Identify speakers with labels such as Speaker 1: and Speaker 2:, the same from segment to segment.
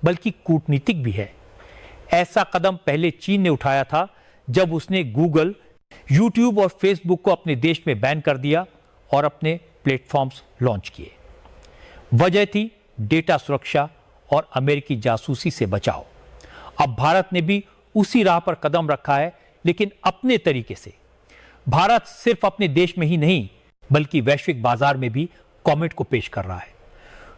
Speaker 1: बल्कि कूटनीतिक भी है। ऐसा कदम पहले चीन ने उठाया था जब उसने गूगल, यूट्यूब और फेसबुक को अपने देश में बैन कर दिया और अपने प्लेटफॉर्म्स लॉन्च किए। वजह थी डेटा सुरक्षा और अमेरिकी जासूसी से बचाव। अब भारत ने भी उसी राह पर कदम रखा है, लेकिन अपने तरीके से। भारत सिर्फ अपने देश में ही नहीं बल्कि वैश्विक बाजार में भी कॉमेट को पेश कर रहा है।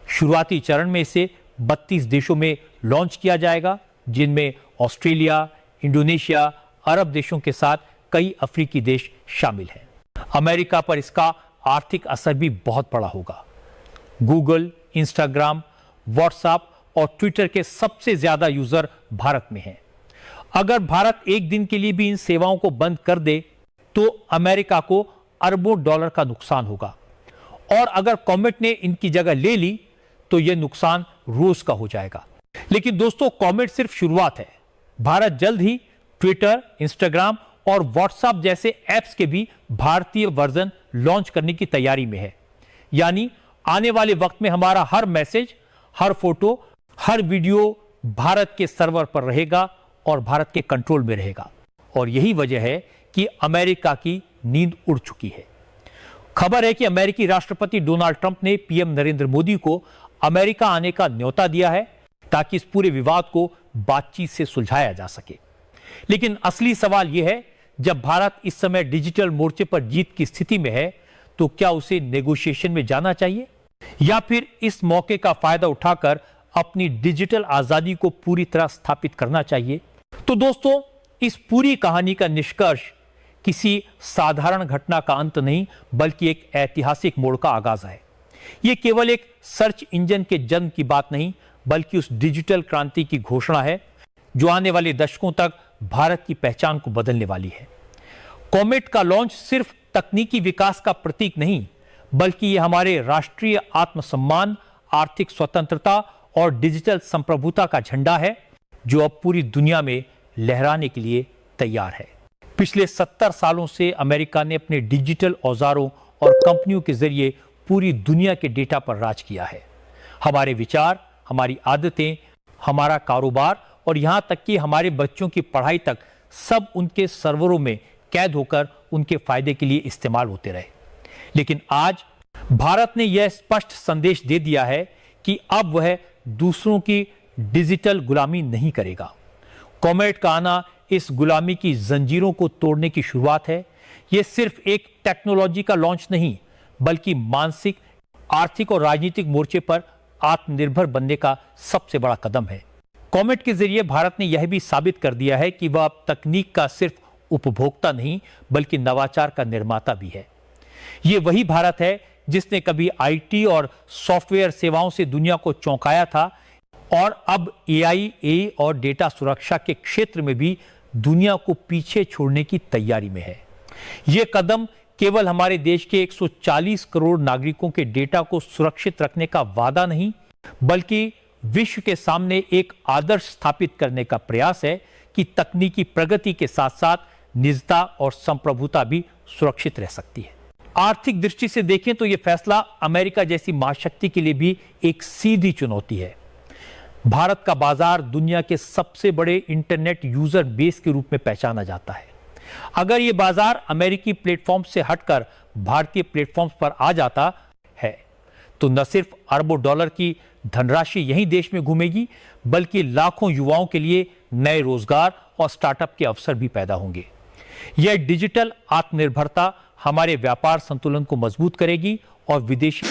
Speaker 1: शुरुआती चरण में इसे 32 देशों में लॉन्च किया जाएगा, जिनमें ऑस्ट्रेलिया, इंडोनेशिया, अरब देशों के साथ कई अफ्रीकी देश शामिल हैं। अमेरिका पर इसका आर्थिक असर भी बहुत बड़ा होगा। गूगल, इंस्टाग्राम, व्हाट्सएप और ट्विटर के सबसे ज्यादा यूजर भारत में हैं। अगर भारत एक दिन के लिए भी इन सेवाओं को बंद कर दे तो अमेरिका को अरबों डॉलर का नुकसान होगा, और अगर कॉमेट ने इनकी जगह ले ली तो यह नुकसान रोज का हो जाएगा। लेकिन दोस्तों, कॉमेट सिर्फ शुरुआत है। भारत जल्द ही ट्विटर, इंस्टाग्राम और व्हाट्सएप जैसे ऐप्स के भी भारतीय वर्जन लॉन्च करने की तैयारी में है। यानी आने वाले वक्त में हमारा हर मैसेज, हर फोटो, हर वीडियो भारत के सर्वर पर रहेगा और भारत के कंट्रोल में रहेगा। और यही वजह है कि अमेरिका की नींद उड़ चुकी है। खबर है कि अमेरिकी राष्ट्रपति डोनाल्ड ट्रंप ने पीएम नरेंद्र मोदी को अमेरिका आने का न्योता दिया है ताकि इस पूरे विवाद को बातचीत से सुलझाया जा सके। लेकिन असली सवाल यह है, जब भारत इस समय डिजिटल मोर्चे पर जीत की स्थिति में है तो क्या उसे नेगोशिएशन में जाना चाहिए या फिर इस मौके का फायदा उठाकर अपनी डिजिटल आजादी को पूरी तरह स्थापित करना चाहिए? तो दोस्तों, इस पूरी कहानी का निष्कर्ष किसी साधारण घटना का अंत नहीं बल्कि एक ऐतिहासिक मोड़ का आगाज है। यह केवल एक सर्च इंजन के जन्म की बात नहीं बल्कि उस डिजिटल क्रांति की घोषणा है जो आने वाले दशकों तक भारत की पहचान को बदलने वाली है। कॉमेट का लॉन्च सिर्फ तकनीकी विकास का प्रतीक नहीं बल्कि यह हमारे राष्ट्रीय आत्मसम्मान, आर्थिक स्वतंत्रता और डिजिटल संप्रभुता का झंडा है जो अब पूरी दुनिया में लहराने के लिए तैयार है। पिछले 70 सालों से अमेरिका ने अपने डिजिटल औजारों और कंपनियों के जरिए पूरी दुनिया के डेटा पर राज किया है। हमारे विचार, हमारी आदतें, हमारा कारोबार और यहां तक कि हमारे बच्चों की पढ़ाई तक सब उनके सर्वरों में कैद होकर उनके फायदे के लिए इस्तेमाल होते रहे। लेकिन आज भारत ने यह स्पष्ट संदेश दे दिया है कि अब वह दूसरों की डिजिटल गुलामी नहीं करेगा। कॉमेट का आना इस गुलामी की जंजीरों को तोड़ने की शुरुआत है। यह सिर्फ एक टेक्नोलॉजी का लॉन्च नहीं बल्कि मानसिक, आर्थिक और राजनीतिक मोर्चे पर आत्मनिर्भर बनने का सबसे बड़ा कदम है। कॉमेट के जरिए भारत ने यह भी साबित कर दिया है कि वह अब तकनीक का सिर्फ उपभोक्ता नहीं बल्कि नवाचार का निर्माता भी है। यह वही भारत है जिसने कभी आईटी और सॉफ्टवेयर सेवाओं से दुनिया को चौंकाया था और अब एआई और डेटा सुरक्षा के क्षेत्र में भी दुनिया को पीछे छोड़ने की तैयारी में है। यह कदम केवल हमारे देश के 140 करोड़ नागरिकों के डेटा को सुरक्षित रखने का वादा नहीं बल्कि विश्व के सामने एक आदर्श स्थापित करने का प्रयास है कि तकनीकी प्रगति के साथ साथ निजता और संप्रभुता भी सुरक्षित रह सकती है। आर्थिक दृष्टि से देखें तो यह फैसला अमेरिका जैसी महाशक्ति के लिए भी एक सीधी चुनौती है। भारत का बाजार दुनिया के सबसे बड़े इंटरनेट यूजर बेस के रूप में पहचाना जाता है। अगर यह बाजार अमेरिकी प्लेटफॉर्म से हटकर भारतीय प्लेटफॉर्म्स पर आ जाता है तो न सिर्फ अरबों डॉलर की धनराशि यहीं देश में घूमेगी बल्कि लाखों युवाओं के लिए नए रोजगार और स्टार्टअप के अवसर भी पैदा होंगे। यह डिजिटल आत्मनिर्भरता हमारे व्यापार संतुलन को मजबूत करेगी और विदेशी